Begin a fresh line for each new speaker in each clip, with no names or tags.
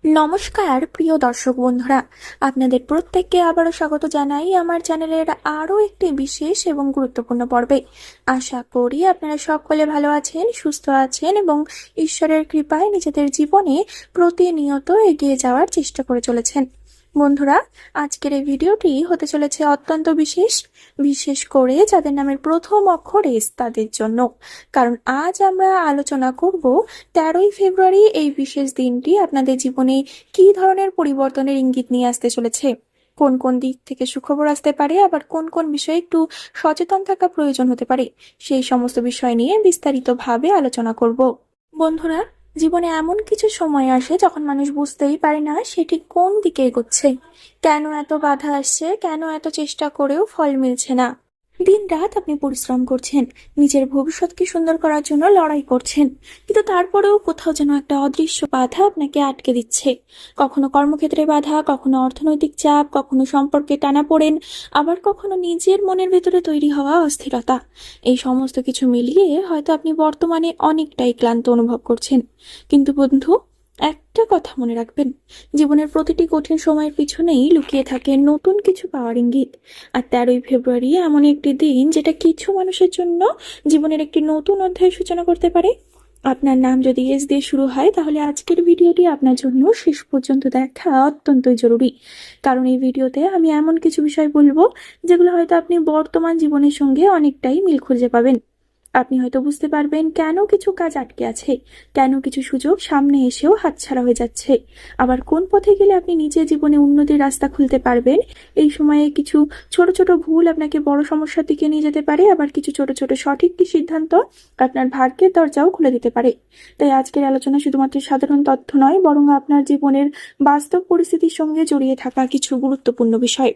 নমস্কার প্রিয় দর্শক বন্ধুরা, আপনাদের প্রত্যেককে আবারও স্বাগত জানাই আমার চ্যানেলের আরও একটি বিশেষ এবং গুরুত্বপূর্ণ পর্বে। আশা করি আপনারা সকলে ভালো আছেন, সুস্থ আছেন এবং ঈশ্বরের কৃপায় নিজেদের জীবনে প্রতিনিয়ত এগিয়ে যাওয়ার চেষ্টা করে চলেছেন। বন্ধুরা, আজকের এই ভিডিওটি হতে চলেছে অত্যন্ত বিশেষ করে যাদের নামের প্রথম অক্ষর এস তাদের জন্য। কারণ আজ আমরা আলোচনা করব 13ই ফেব্রুয়ারি এই বিশেষ দিনটি আপনাদের জীবনে কি ধরনের পরিবর্তনের ইঙ্গিত নিয়ে আসতে চলেছে, কোন কোন দিক থেকে সুখবর আসতে পারে, আবার কোন কোন বিষয়ে একটু সচেতন থাকা প্রয়োজন হতে পারে, সেই সমস্ত বিষয় নিয়ে বিস্তারিতভাবে আলোচনা করব। বন্ধুরা, জীবনে এমন কিছু সময় আসে যখন মানুষ বুঝতেই পারে না সে ঠিক কোন দিকে এগোচ্ছে, কেন এত বাধা আসছে, কেন এত চেষ্টা করেও ফল মিলছে না। দিন রাত আপনি পরিশ্রম করছেন, নিজের ভবিষ্যৎকে সুন্দর করার জন্য লড়াই করছেন, কিন্তু তারপরেও কোথাও যেন একটা অদৃশ্য বাধা আপনাকে আটকে দিচ্ছে। কখনো কর্মক্ষেত্রে বাধা, কখনো অর্থনৈতিক চাপ, কখনো সম্পর্কে টানাপোড়েন, আবার কখনো নিজের মনের ভেতরে তৈরি হওয়া অস্থিরতা। এই সমস্ত কিছু মিলিয়ে হয়তো আপনি বর্তমানে অনেকটাই ক্লান্ত অনুভব করছেন। কিন্তু বন্ধু, একটা কথা মনে রাখবেন, জীবনের প্রতিটি কঠিন সময়ের পিছনেই লুকিয়ে থাকে নতুন কিছু পাওয়ার ইঙ্গিত। আর 13ই ফেব্রুয়ারি এমন একটি দিন যেটা কিছু মানুষের জন্য জীবনের একটি নতুন অধ্যায়ের সূচনা করতে পারে। আপনার নাম যদি এস দিয়ে শুরু হয়, তাহলে আজকের ভিডিওটি আপনার জন্য শেষ পর্যন্ত দেখা অত্যন্তই জরুরি। কারণ এই ভিডিওতে আমি এমন কিছু বিষয় বলবো যেগুলো হয়তো আপনি বর্তমান জীবনের সঙ্গে অনেকটাই মিল খুঁজে পাবেন। আপনি হয়তো বুঝতে পারবেন কেন কিছু কাজ আটকে আছে, কেন কিছু সুযোগ সামনে এসেও হাতছাড়া হয়ে যাচ্ছে, আবার কোন পথে গেলে আপনি নিজের জীবনে উন্নতির রাস্তা খুলতে পারবেন। এই সময়ে কিছু ছোট ছোট ভুল আপনাকে বড় সমস্যার দিকে নিয়ে যেতে পারে, আবার কিছু ছোট ছোট সঠিক সিদ্ধান্ত আপনার ভাগ্যের দরজাও খুলে দিতে পারে। তাই আজকের আলোচনা শুধুমাত্র সাধারণ তথ্য নয়, বরং আপনার জীবনের বাস্তব পরিস্থিতির সঙ্গে জড়িয়ে থাকা কিছু গুরুত্বপূর্ণ বিষয়।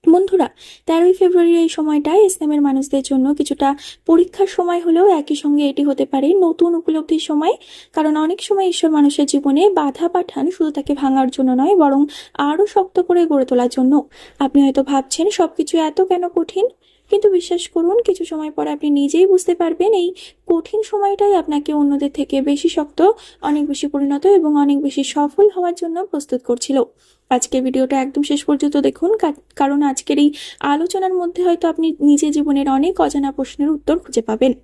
বন্ধুরা, 13ই ফেব্রুয়ারি এই সময়টাই ইসলামের মানুষদের জন্য কিছুটা পরীক্ষার সময় হলেও একই সঙ্গে এটি হতে পারে নতুন উপলব্ধির সময়। কারণ অনেক সময় ঈশ্বর মানুষের জীবনে বাধা পাঠান শুধু তাকে ভাঙার জন্য নয়, বরং আরো শক্ত করে গড়ে তোলার জন্য। আপনি হয়তো ভাবছেন সবকিছু এত কেন কঠিন, কিন্তু বিশ্বাস করুন, কিছু সময় পরে আপনি নিজেই বুঝতে পারবেন এই কঠিন সময়টাই আপনাকে অন্যদের থেকে বেশি শক্ত, অনেক বেশি পরিণত এবং অনেক বেশি সফল হওয়ার জন্য প্রস্তুত করছিল। আজকের ভিডিওটা একদম শেষ পর্যন্ত দেখুন, কারণ আজকের এই আলোচনার মধ্যে হয়তো আপনি নিজের জীবনের অনেক অজানা প্রশ্নের উত্তর খুঁজে পাবেন।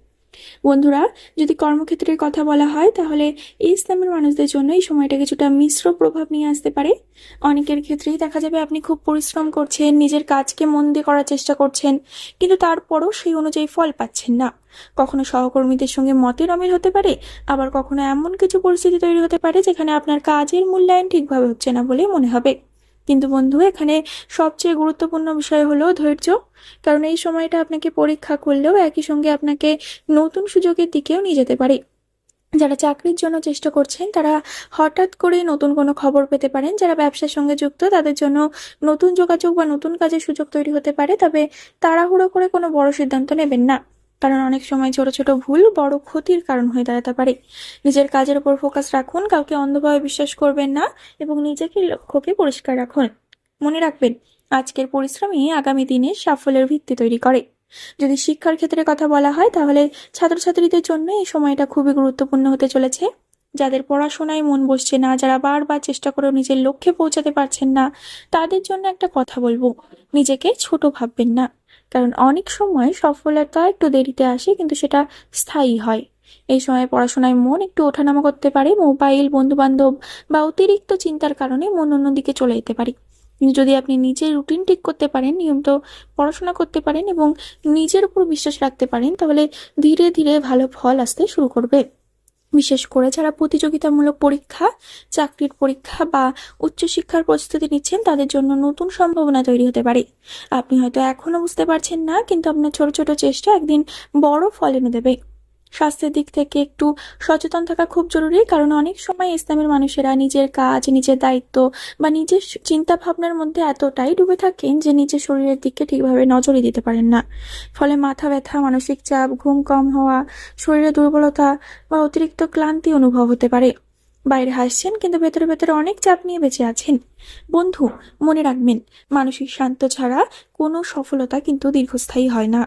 বন্ধুরা, যদি কর্মক্ষেত্রের কথা বলা হয়, তাহলে ইসলামের মানুষদের জন্য এই সময়টা কিছুটা মিশ্র প্রভাব নিয়ে আসতে পারে। অনেকের ক্ষেত্রেই দেখা যাবে আপনি খুব পরিশ্রম করছেন, নিজের কাজকে মন দিয়ে করার চেষ্টা করছেন, কিন্তু তারপরও সেই অনুযায়ী ফল পাচ্ছেন না। কখনো সহকর্মীদের সঙ্গে মতের অমিল হতে পারে, আবার কখনো এমন কিছু পরিস্থিতি তৈরি হতে পারে যেখানে আপনার কাজের মূল্যায়ন ঠিকভাবে হচ্ছে না বলে মনে হবে। কিন্তু বন্ধু, এখানে সবচেয়ে গুরুত্বপূর্ণ বিষয় হলো ধৈর্য। কারণ এই সময়টা আপনাকে পরীক্ষা করলেও একই সঙ্গে আপনাকে নতুন সুযোগের দিকেও নিয়ে যেতে পারে। যারা চাকরির জন্য চেষ্টা করছেন তারা হঠাৎ করে নতুন কোনো খবর পেতে পারেন। যারা ব্যবসার সঙ্গে যুক্ত তাদের জন্য নতুন যোগাযোগ বা নতুন কাজের সুযোগ তৈরি হতে পারে। তবে তাড়াহুড়ো করে কোনো বড় সিদ্ধান্ত নেবেন না, কারণ অনেক সময় ছোট ছোট ভুল বড় ক্ষতির কারণ হয়ে দাঁড়াতে পারে। নিজের কাজের উপর ফোকাস রাখুন, কাউকে অন্ধভাবে বিশ্বাস করবেন না এবং নিজেকে লক্ষ্যকে পরিষ্কার রাখুন। মনে রাখবেন, আজকের পরিশ্রমই আগামী দিনে সাফল্যের ভিত্তি তৈরি করে। যদি শিক্ষার ক্ষেত্রে কথা বলা হয়, তাহলে ছাত্রছাত্রীদের জন্য এই সময়টা খুবই গুরুত্বপূর্ণ হতে চলেছে। যাদের পড়াশোনায় মন বসছে না, যারা বারবার চেষ্টা করেও নিজের লক্ষ্যে পৌঁছাতে পারছেন না, তাদের জন্য একটা কথা বলবো, নিজেকে ছোট ভাববেন না। কারণ অনেক সময় সফলতা একটু দেরিতে আসে, কিন্তু সেটা স্থায়ী হয়। এই সময় পড়াশোনায় মন একটু ওঠানামা করতে পারে, মোবাইল, বন্ধু বান্ধব বা অতিরিক্ত চিন্তার কারণে মন অন্যদিকে চলে যেতে পারে। কিন্তু যদি আপনি নিজের রুটিন ঠিক করতে পারেন, নিয়মিত পড়াশোনা করতে পারেন এবং নিজের উপর বিশ্বাস রাখতে পারেন, তাহলে ধীরে ধীরে ভালো ফল আসতে শুরু করবে। বিশেষ করে যারা প্রতিযোগিতামূলক পরীক্ষা, চাকরির পরীক্ষা বা উচ্চশিক্ষার প্রস্তুতি নিচ্ছেন, তাদের জন্য নতুন সম্ভাবনা তৈরি হতে পারে। আপনি হয়তো এখনো বুঝতে পারছেন না, কিন্তু আপনার ছোট ছোট চেষ্টা একদিন বড় ফল এনে দেবে। স্বাস্থ্যের দিক থেকে একটু সচেতন থাকা খুব জরুরি, কারণ অনেক সময় ইসলামের মানুষেরা নিজের কাজ, নিজের দায়িত্ব বা নিজের চিন্তা ভাবনার মধ্যে এতটাই ডুবে থাকেন যে নিজের শরীরের দিকে ঠিকভাবে নজরই দিতে পারেন না। ফলে মাথা ব্যথা, মানসিক চাপ, ঘুম কম হওয়া, শরীরে দুর্বলতা বা অতিরিক্ত ক্লান্তি অনুভব হতে পারে। বাইরে হাসছেন, কিন্তু ভেতরে ভেতরে অনেক চাপ নিয়ে বেঁচে আছেন। বন্ধু, মনে রাখবেন, মানসিক শান্ত ছাড়া কোনো সফলতা কিন্তু দীর্ঘস্থায়ী হয় না।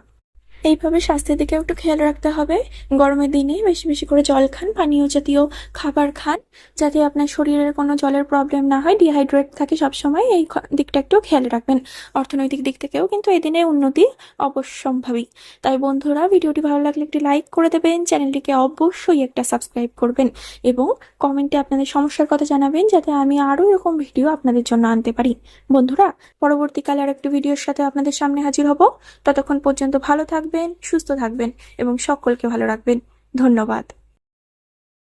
এইভাবে স্বাস্থ্যের দিকেও একটু খেয়াল রাখতে হবে। গরমের দিনে বেশি বেশি করে জল খান, পানীয় জাতীয় খাবার খান, যাতে আপনার শরীরের কোনো জলের প্রবলেম না হয়, ডিহাইড্রেট থাকে সবসময়। এই দিকটা একটু খেয়াল রাখবেন। অর্থনৈতিক দিক থেকেও কিন্তু এই দিনে উন্নতি অবশ্যম্ভাবী। তাই বন্ধুরা, ভিডিওটি ভালো লাগলে একটি লাইক করে দেবেন, চ্যানেলটিকে অবশ্যই একটা সাবস্ক্রাইব করবেন এবং কমেন্টে আপনাদের সমস্যার কথা জানাবেন, যাতে আমি আরও এরকম ভিডিও আপনাদের জন্য আনতে পারি। বন্ধুরা, পরবর্তীকালে আর একটি ভিডিওর সাথে আপনাদের সামনে হাজির হব। ততক্ষণ পর্যন্ত ভালো থাকবেন, সুস্থ থাকবেন এবং সকলকে ভালো রাখবেন। ধন্যবাদ।